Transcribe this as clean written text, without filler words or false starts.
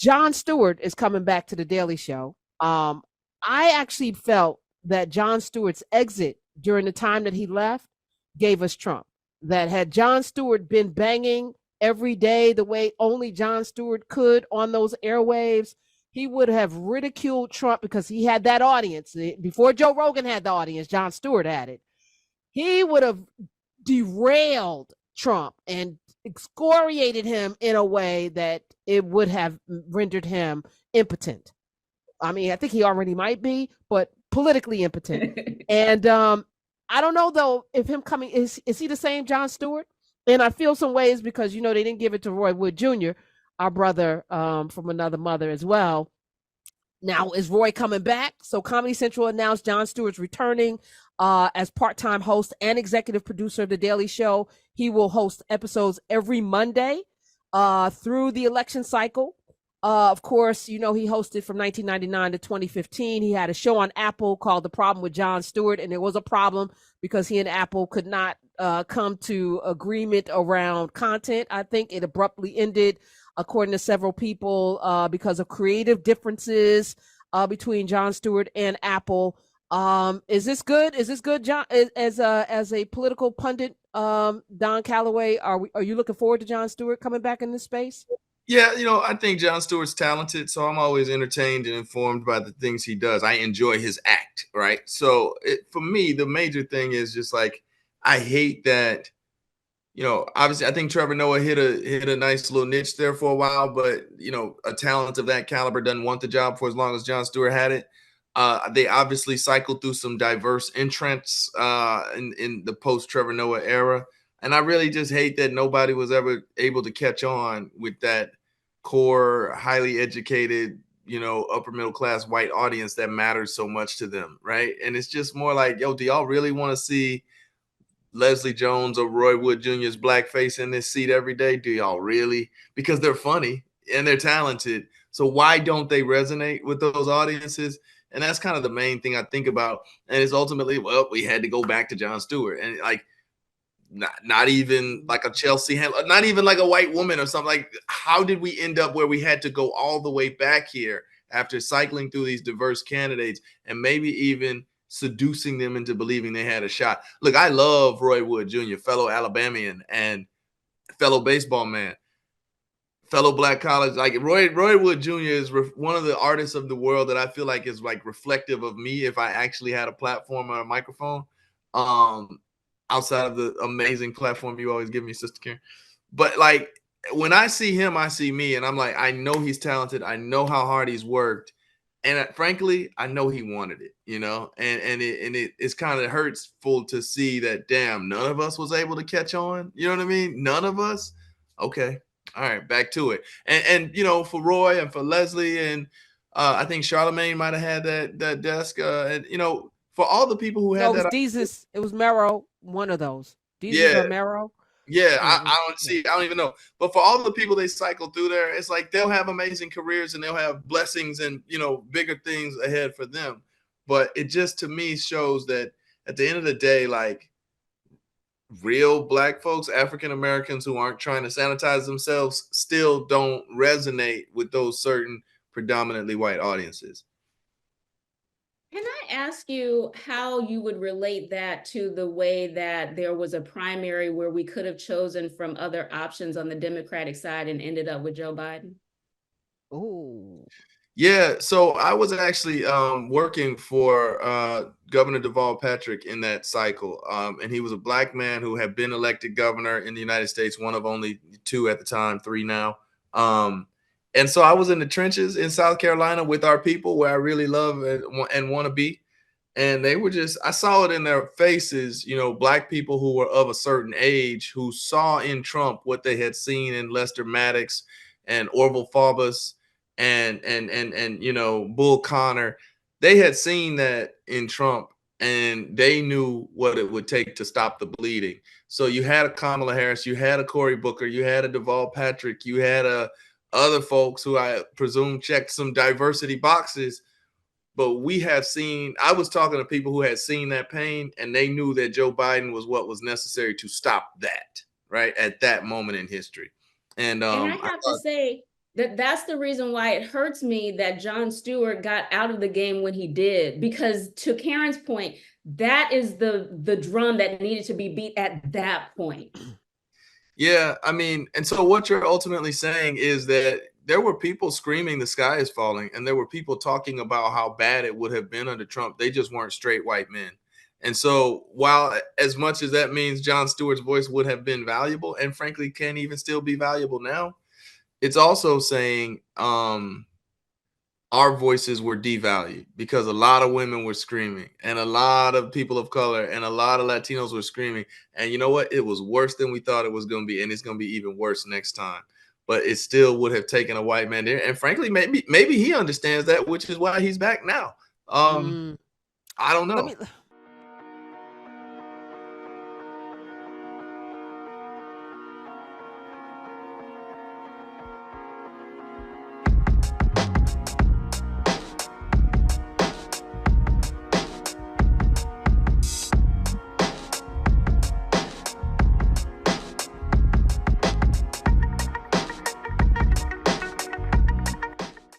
Jon Stewart is coming back to the Daily Show. I actually felt that Jon Stewart's exit during the time that he left gave us Trump. That had Jon Stewart been banging every day the way only Jon Stewart could on those airwaves, he would have ridiculed Trump because he had that audience. Before Joe Rogan had the audience, Jon Stewart had it. He would have derailed Trump and excoriated him in a way that it would have rendered him impotent. I mean, I think he already might be, but politically impotent. And I don't know though if him coming is he the same Jon Stewart? And I feel some ways because they didn't give it to Roy Wood Jr., our brother from another mother as well. Now is Roy coming back? So Comedy Central announced Jon Stewart's returning as part-time host and executive producer of The Daily Show. He will host episodes every Monday through the election cycle. Of course, he hosted from 1999 to 2015. He had a show on Apple called The Problem with Jon Stewart, and there was a problem because he and Apple could not come to agreement around content. I think it abruptly ended, according to several people, because of creative differences between Jon Stewart and Apple. Is this good? Is this good, John? As a political pundit, Don Calloway, are you looking forward to Jon Stewart coming back in this space? Yeah, I think Jon Stewart's talented, so I'm always entertained and informed by the things he does. I enjoy his act, right? So for me, the major thing is just like, I hate that, obviously I think Trevor Noah hit a nice little niche there for a while, but, a talent of that caliber doesn't want the job for as long as Jon Stewart had it. They obviously cycled through some diverse entrants in the post-Trevor Noah era. And I really just hate that nobody was ever able to catch on with that core, highly educated, upper middle class white audience that matters so much to them, right? And it's just more like, yo, do y'all really want to see Leslie Jones or Roy Wood Jr.'s blackface in this seat every day? Do y'all really? Because they're funny and they're talented. So why don't they resonate with those audiences? And that's kind of the main thing I think about. And it's ultimately, well, we had to go back to Jon Stewart. And like, not even like a Chelsea Handler, not even like a white woman or something. Like, how did we end up where we had to go all the way back here after cycling through these diverse candidates and maybe even seducing them into believing they had a shot? Look, I love Roy Wood Jr., fellow Alabamian and fellow baseball man, fellow black college. Like Roy Wood Jr. is one of the artists of the world that I feel like is like reflective of me if I actually had a platform or a microphone. Outside of the amazing platform you always give me, Sister Karen. But like, when I see him, I see me, and I'm like, I know he's talented. I know how hard he's worked. And frankly, I know he wanted it, and it's kind of hurtful to see that, damn, none of us was able to catch on. You know what I mean? None of us. Okay. All right. Back to it. And for Roy and for Leslie, and I think Charlemagne might've had that desk, and, for all the people who had it was that. Deezus, it was Mero, one of those. Deezus Yeah. or Mero. Yeah, I don't even know. But for all the people they cycle through there, it's like they'll have amazing careers and they'll have blessings and, bigger things ahead for them. But it just, to me, shows that at the end of the day, like, real black folks, African Americans who aren't trying to sanitize themselves, still don't resonate with those certain predominantly white audiences. Can I ask you how you would relate that to the way that there was a primary where we could have chosen from other options on the Democratic side and ended up with Joe Biden? Oh. Yeah, so I was actually working for Governor Deval Patrick in that cycle, and he was a black man who had been elected governor in the United States, one of only two at the time, three now. And so I was in the trenches in South Carolina with our people, where I really love and want to be. And they were just, I saw it in their faces, black people who were of a certain age who saw in Trump what they had seen in Lester Maddox and Orville Faubus and Bull Connor. They had seen that in Trump, and they knew what it would take to stop the bleeding. So you had a Kamala Harris, you had a Cory Booker, you had a Deval Patrick, you had other folks who I presume checked some diversity boxes. But I was talking to people who had seen that pain, and they knew that Joe Biden was what was necessary to stop that, right, at that moment in history. And I have to say, That's the reason why it hurts me that Jon Stewart got out of the game when he did, because to Karen's point, that is the drum that needed to be beat at that point. Yeah, I mean, and so what you're ultimately saying is that there were people screaming the sky is falling, and there were people talking about how bad it would have been under Trump. They just weren't straight white men. And so while as much as that means Jon Stewart's voice would have been valuable, and frankly can even still be valuable now, it's also saying our voices were devalued because a lot of women were screaming and a lot of people of color and a lot of Latinos were screaming. And you know what? It was worse than we thought it was going to be. And it's going to be even worse next time. But it still would have taken a white man there. And frankly, maybe he understands that, which is why he's back now. I don't know.